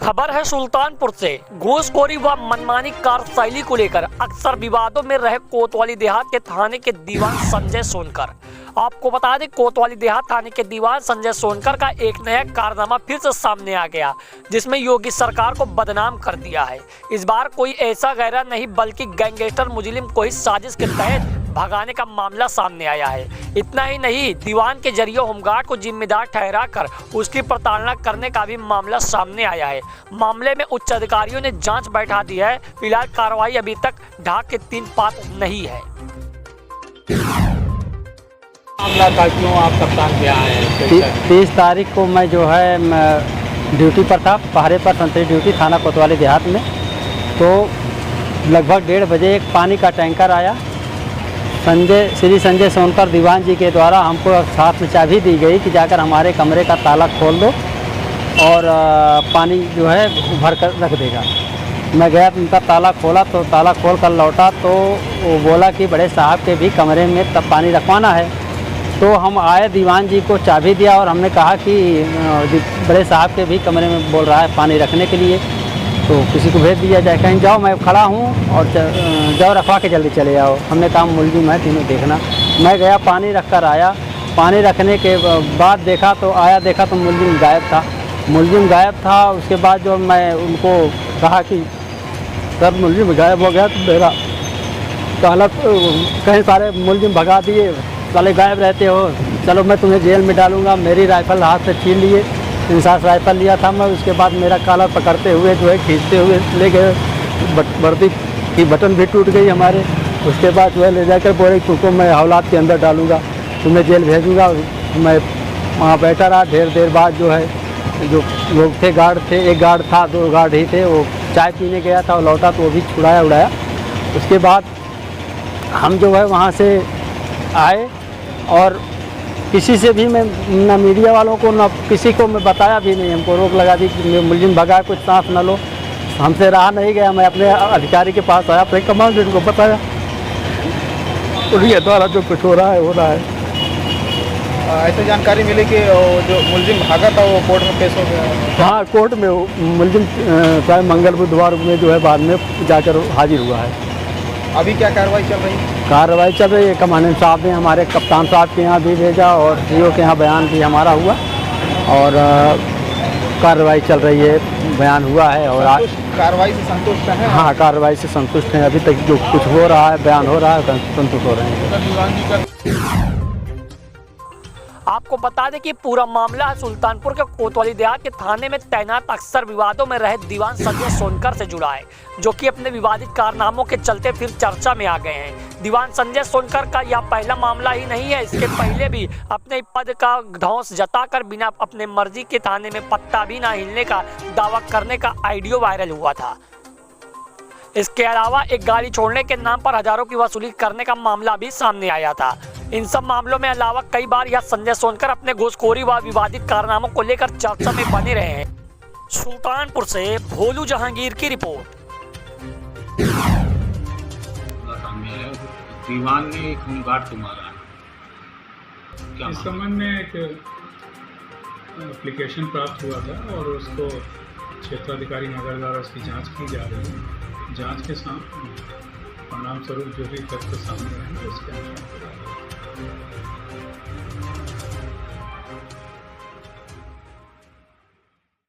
खबर है सुल्तानपुर से। घूसखोरी व मनमानी कार्यशैली को लेकर अक्सर विवादों में रहे कोतवाली देहात के थाने के दीवान संजय सोनकर। आपको बता दें, कोतवाली देहात थाने के दीवान संजय सोनकर का एक नया कारनामा फिर से सामने आ गया, जिसमें योगी सरकार को बदनाम कर दिया है। इस बार कोई ऐसा गैरा नहीं बल्कि गैंगस्टर मुजरिम को ही साजिश के तहत भगाने का मामला सामने आया है। इतना ही नहीं, दीवान के जरिए होमगार्ड को जिम्मेदार ठहराकर उसकी प्रताड़ना करने का भी मामला सामने आया है। मामले में उच्च अधिकारियों ने जांच बैठा दी है। फिलहाल कार्रवाई अभी तक ढाक के 3 पात नहीं है। मामला था, क्यों आप कप्तान पे आए हैं? 30 तारीख को मैं जो है ड्यूटी पर था, पहरे पर संतरी ड्यूटी थाना कोतवाली देहात में। तो लगभग 1:30 बजे एक पानी का टैंकर आया। श्री संजय सोनकर दीवान जी के द्वारा हमको साथ में चाबी दी गई कि जाकर हमारे कमरे का ताला खोल दो और पानी जो है भर कर रख देगा। मैं गया, उनका ताला खोला तो ताला खोल कर लौटा तो वो बोला कि बड़े साहब के भी कमरे में तब पानी रखवाना है। तो हम आए, दीवान जी को चाबी दिया और हमने कहा कि बड़े साहब के भी कमरे में बोल रहा है पानी रखने के लिए, तो किसी को भेज दिया जाए। कहीं जाओ, मैं खड़ा हूँ और जाओ रखवा के जल्दी चले जाओ। हमने कहा मुलजिम है, तीनों देखना। मैं गया, पानी रख कर आया। पानी रखने के बाद देखा तो मुलजिम गायब था। उसके बाद जो मैं उनको कहा कि सर मुलजिम गायब हो गया, तो मेरा कहला कहीं सारे मुलजिम भगा दिए, साले गायब रहते हो, चलो मैं तुम्हें जेल में डालूंगा। मेरी राइफल हाथ से छीन लिए, इंसास राइफल लिया था मैं। उसके बाद मेरा कॉलर पकड़ते हुए जो है खींचते हुए ले गए। वर्दी की बटन भी टूट गई हमारे। उसके बाद जो है ले जाकर बोले तुमको मैं हौलात के अंदर डालूंगा, तुम्हें जेल भेजूँगा। मैं वहाँ बैठा रहा। देर बाद जो है जो लोग थे, गार्ड थे, एक गार्ड था, 2 गार्ड ही थे, वो चाय पीने गया था, वो लौटा तो वो भी छुड़ाया। उसके बाद हम जो है वहाँ से आए और किसी से भी मैं न मीडिया वालों को न किसी को मैं बताया भी नहीं। हमको रोक लगा दी कि मुलजिम भगा, कुछ सांस न लो। हमसे रहा नहीं गया। मैं अपने अधिकारी के पास आया, अपने कमांडेंट को बताया, उनके द्वारा जो कुछ हो रहा है। ऐसे जानकारी मिली कि जो मुलजिम भागा था वो कोर्ट में पेश हो गया। हाँ, कोर्ट में मुलजिम प्राय मंगल बुधवार में जो है बाद में जाकर हाजिर हुआ है। अभी क्या कार्रवाई चल रही है? कार्रवाई चल रही है। कमांडेंट साहब ने हमारे कप्तान साहब के यहाँ भी भेजा और सीओ के यहाँ बयान भी हमारा हुआ और कार्रवाई चल रही है, बयान हुआ है। और कार्रवाई से संतुष्ट है? हाँ, कार्रवाई से संतुष्ट हैं। अभी तक जो कुछ हो रहा है, बयान हो रहा है, संतुष्ट हो रहे हैं। आपको बता दें कि पूरा मामला है सुल्तानपुर के कोतवाली देहात के थाने में तैनात अक्सर विवादों में रहे दीवान संजय सोनकर से जुड़ा है, जो कि अपने विवादित कारनामों के चलते फिर चर्चा में आ गए हैं। दीवान संजय सोनकर का यह पहला मामला ही नहीं है। इसके पहले भी अपने पद का धौंस जताकर बिना अपने मर्जी के थाने में पत्ता भी ना हिलने का दावा करने का ऑडियो वायरल हुआ था। इसके अलावा एक गाड़ी छोड़ने के नाम पर हजारों की वसूली करने का मामला भी सामने आया था। इन सब मामलों में अलावा कई बार यह संजय सोनकर अपने घूसखोरी व विवादित कारनामों को लेकर चर्चा में बने रहे हैं। सुल्तानपुर से भोलू जहांगीर की रिपोर्ट। दीवान ने एक होमगार्ड को मारा है। इस संबंध में एक एप्लीकेशन प्राप्त हुआ था और उसको क्षेत्राधिकारी नगर द्वारा उसकी जांच की जा रही है। जांच के परिणाम स्वरूप जो भी तथ्य सामने आएंगे उसके अनुसार